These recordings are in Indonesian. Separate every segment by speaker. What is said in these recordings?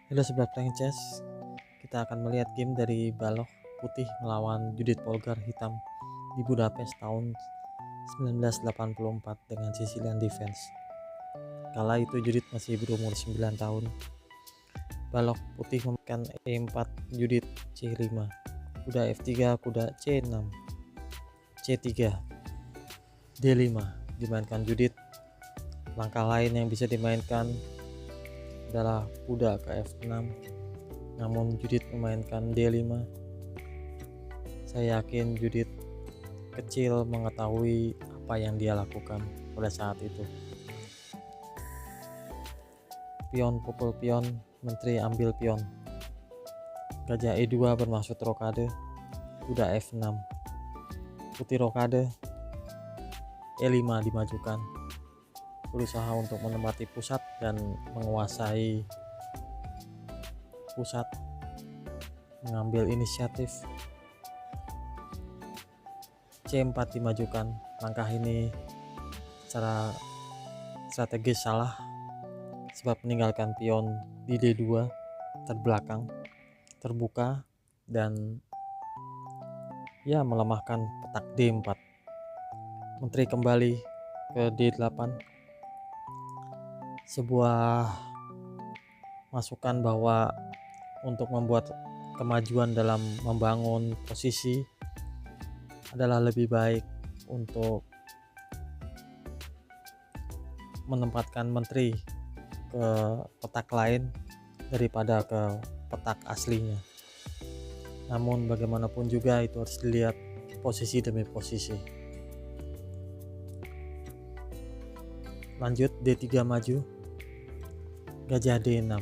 Speaker 1: Halo Sobat Playing Chess, kita akan melihat game dari Balok Putih melawan Judith Polgar Hitam di Budapest tahun 1984 dengan Sicilian Defense. Kala itu Judith masih berumur 9 tahun. Balok Putih memainkan E4, Judith C5, kuda F3, kuda C6, C3, D5 dimainkan Judith. Langkah lain yang bisa dimainkan adalah kuda ke F6, namun Judith memainkan D5. Saya yakin Judith kecil mengetahui apa yang dia lakukan pada saat itu. Pion pukul pion, menteri ambil pion. Gajah E2 bermaksud rokade, kuda F6, putih rokade, E5 dimajukan, berusaha untuk menempati pusat dan menguasai pusat, mengambil inisiatif. C4 dimajukan. Langkah ini secara strategis salah sebab meninggalkan pion di D2 terbelakang, terbuka, dan melemahkan petak D4. Menteri kembali ke D8. Sebuah masukan bahwa untuk membuat kemajuan dalam membangun posisi adalah lebih baik untuk menempatkan menteri ke petak lain daripada ke petak aslinya. Namun bagaimanapun juga itu harus dilihat posisi demi posisi. Lanjut D3 maju, gajah D6,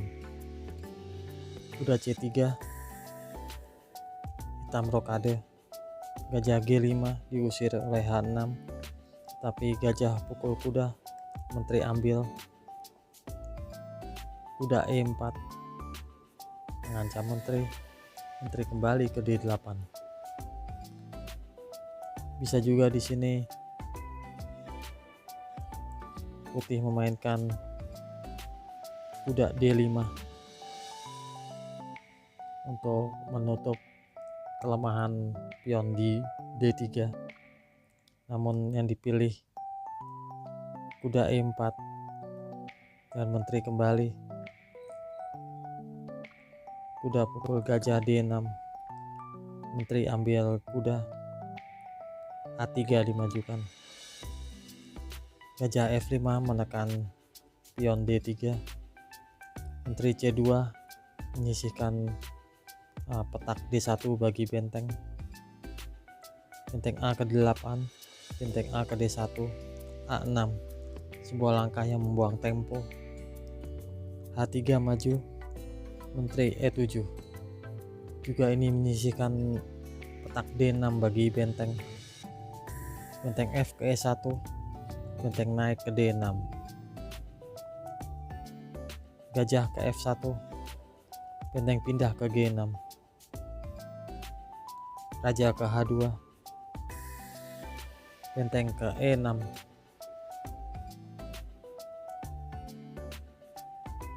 Speaker 1: kuda C3, hitam rokade, gajah G5 diusir oleh H6, tapi gajah pukul kuda, menteri ambil, kuda E4 mengancam menteri kembali ke D8. Bisa juga di sini putih memainkan kuda D5 untuk menutup kelemahan pion di D3. Namun yang dipilih kuda E4 dan menteri kembali, kuda pukul gajah D6, menteri ambil kuda, A3 dimajukan, gajah F5 menekan pion D3, menteri C2 menyisihkan petak D1 bagi benteng A ke 8, benteng A ke D1, A6, sebuah langkah yang membuang tempo. H3 maju, menteri E7, juga ini menyisihkan petak D6 bagi benteng F ke E1, benteng naik ke D6, gajah ke F1, benteng pindah ke G6, raja ke H2, benteng ke E6,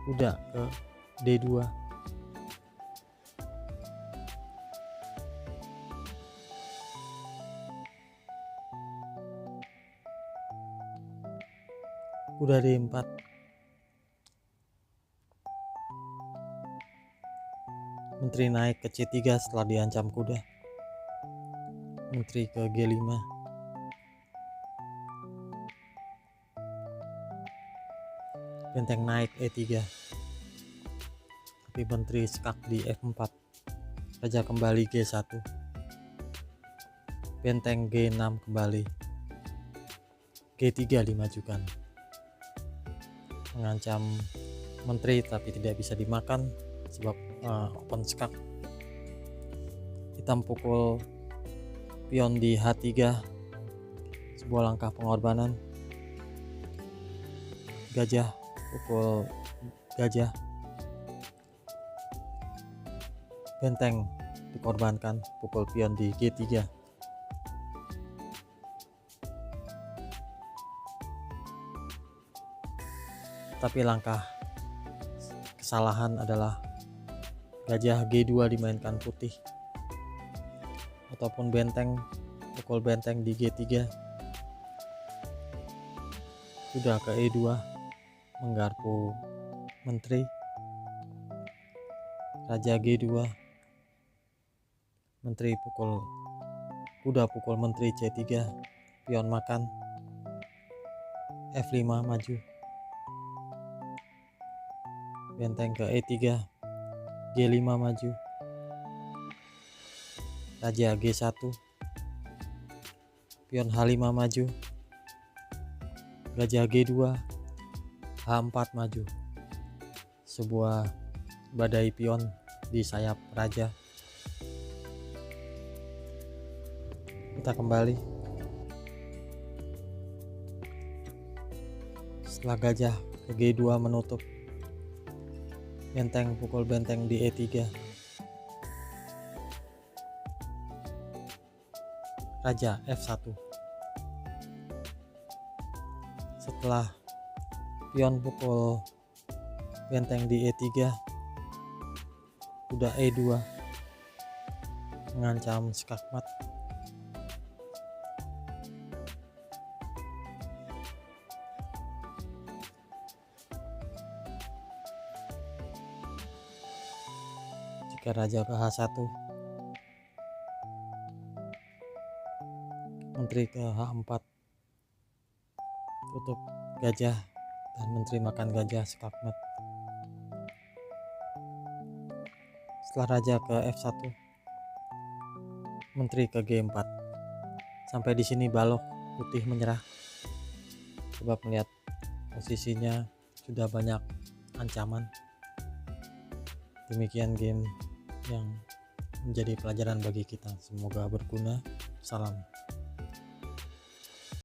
Speaker 1: kuda ke D2, kuda D4, menteri naik ke C3 setelah diancam kuda, menteri ke G5, benteng naik E3, tapi menteri skak di F4, raja kembali G1, benteng G6 kembali, G3 dimajukan, mengancam menteri tapi tidak bisa dimakan sebab open skak. Hitam pukul pion di H3, sebuah langkah pengorbanan, gajah pukul gajah, benteng dikorbankan, pukul pion di G3. Tapi langkah kesalahan adalah gajah G2 dimainkan putih, ataupun benteng, pukul benteng di G3, sudah ke E2 menggarpu menteri, raja G2, menteri pukul, kuda pukul menteri C3, pion makan, F5 maju, benteng ke E3, G5 maju, raja G1, pion H5 maju, gajah G2, H4 maju, sebuah badai pion di sayap raja. Kita kembali. Setelah gajah ke G2 menutup, benteng pukul benteng di E3, raja F1. Setelah pion pukul benteng di E3, kuda E2 mengancam skakmat. Jika raja ke H1, menteri ke H4, tutup gajah dan menteri makan gajah skakmat. Setelah raja ke F1, menteri ke G4. Sampai di sini balok putih menyerah, sebab melihat posisinya sudah banyak ancaman. Demikian game yang menjadi pelajaran bagi kita. Semoga berguna. Salam.